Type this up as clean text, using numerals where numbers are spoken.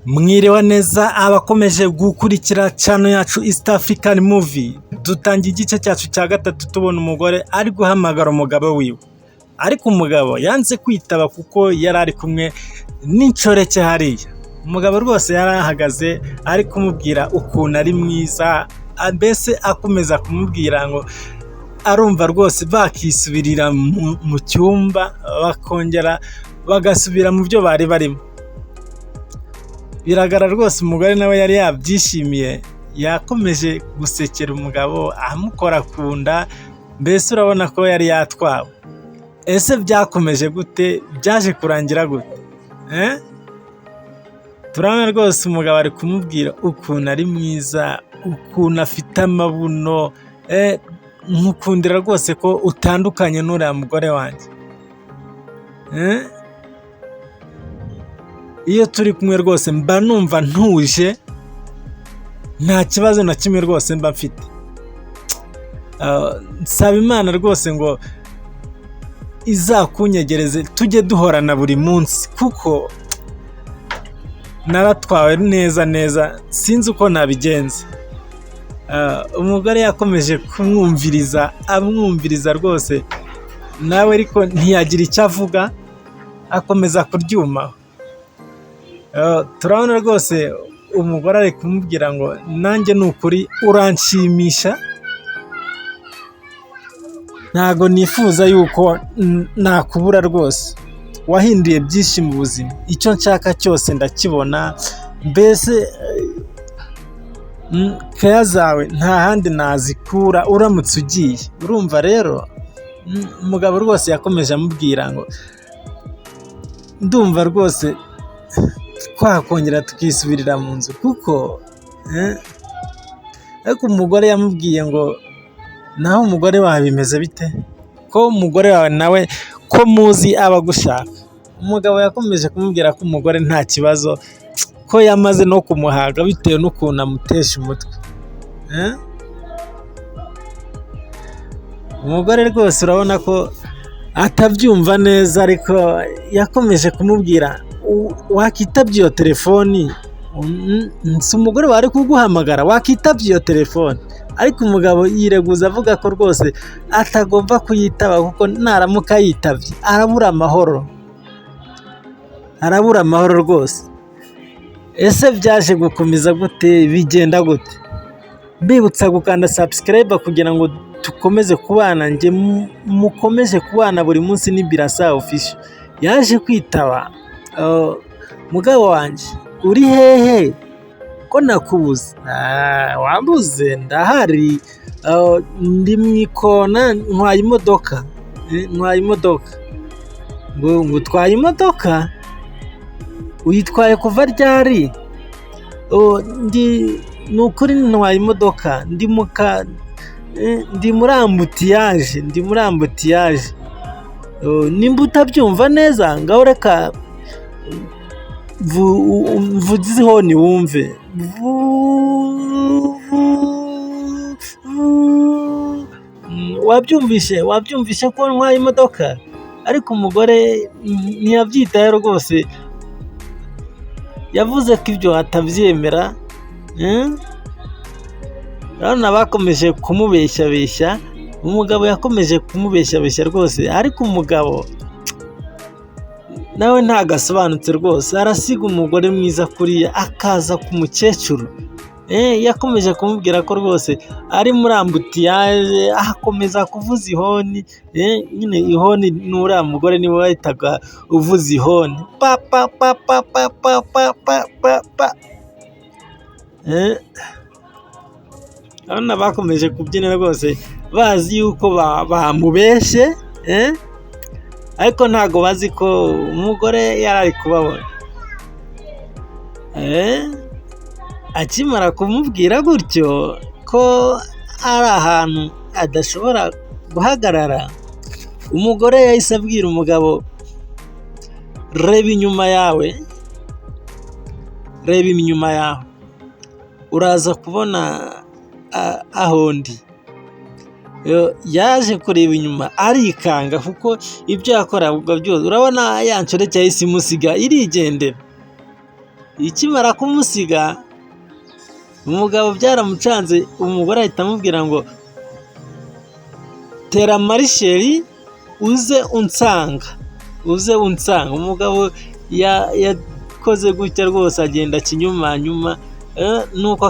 Mwiriwe neza abakomeje gukurikira channel yacu East African Movie. Dutangiye igice cyacu cya gatatu tubona umugore ari guhamagara umugabo wiwe. Ariko umugabo yanze kwitaba kuko yari ari kumwe n'incoreke hariya. Umugabo rwose yarahagaze ari kumubwira ukuntu ari mwiza, mbese akomeza kumubwira ngo arumva rwose bakisubirira mu cyumba bakongera bagasubira mu byo bari barimo. Biragara rwose umugore nawe yari yabyishimiye, yakomeje gusekera umugabo amukora ku nda, mbese urabona ko yari yatwawe. Ese byakomeje gute? Byaje kurangira gute? Turabona rwose umugabo ari kumubwira ukuntu ari mwiza, ukuntu afite amabuno, nkukundira rwose ko utandukanye n'uriya mugore wanjye. Iyo turi kumwe rwose mba numva ntuje, nta kibazo na kimwe rwose mba mfite. Nsaba Imana rwose ngo izakunyegereze tujye duhorana buri munsi, kuko naratwawe neza sinzi uko nabigenza. Umugore yakomeje amwumviriza rwose, nawe ariko ntiyagira icyo avuga, akomeza kuryumaho. Turabona rwose umugore ari kumubwira ngo nanjye ni ukuri uranshimisha, ntago nifuza yuko nakubura rwose, wahinduye byinshi mu buzima, icyo nshaka cyose ndakibona, mbese keya zawe nta handi nazikura uramutse ugiye. Urumva rero umugabo rwose yakomeje amubwira ngo ndumva rwose twakongera tukisubirira mu nzu, kuko ariko umugore yamubwiye ngo naho umugore wawe bimeze bite, ko umugore wawe nawe ko muzi aba agushaka. Umugabo yakomeje kumubwira ko umugore nta kibazo, ko yamaze no kumuhaga bitewe n'ukuntu amutesha umutwe. Umugore rwose urabona ko atabyumva neza, ariko yakomeje kumubwira wakitabye iyo telefoni, si umugore wari kuguhamagara, wakitabye iyo telefoni. Ariko umugabo yireguza avuga ko rwose atagomba kuyitaba, kuko naramuka yitabye arabura amahoro rwose. Ese byaje gukomeza gute? Bigenda gute? Mbibutsa gukanda subscribe kugira ngo dukomeze kubana, njye mukomeje kubana buri munsi ni Birasa Official. Yaje kwitaba, mugabo wanjye uri hehe ko nakubuze? Wambuze? Ndahari, ndi mu ikona ntwaye imodoka. Ngo utwaye imodoka? Uyitwaye kuva ryari? Ni ukuri ntwaye imodoka, ndi muri ambutiyaje. Nimba utabyumva neza ngaho reka mvuze ihoni wumve. Wabyumvishe ko ntwaye imodoka? Ariko umugore ntiyabyitaye rwose, yavuze ko ibyo atabyemera. Urabona bakomeje kumubeshyabeshya, umugabo yakomeje kumubeshyabeshya rwose, ariko umugabo nawe ntagasobanutse rwose, arasiga umugore mwiza kuriya akaza ku mukecuru. Yakomeje kumubwira ko rwose ari muri ambutiyaje, akomeza kuvuza ihoni. Nyine ihoni n'uriya mugore niwe wahitaga uvuza ihoni, pa pa pa pa pa pa pa pa pa pa. Urabona bakomeje kubyina rwose, bazi yuko bamubeshye, ariko ntago bazi ko umugore yari ari kubabona. Akimara kumubwira gutyo ko ari ahantu adashobora guhagarara, umugore yahise abwira umugabo, reba inyuma yawe, uraza kubona aho ndi. Yaje kureba inyuma arikanga, kuko ibyo yakoraga byose urabona ya nshoreke yahise imusiga irigendera. ikimara kumusiga umugabo byaramucanze, umugore ahita amubwira ngo tera marisheri uze unsanga. Umugabo yakoze gutya rwose agenda kinyumanyuma nuko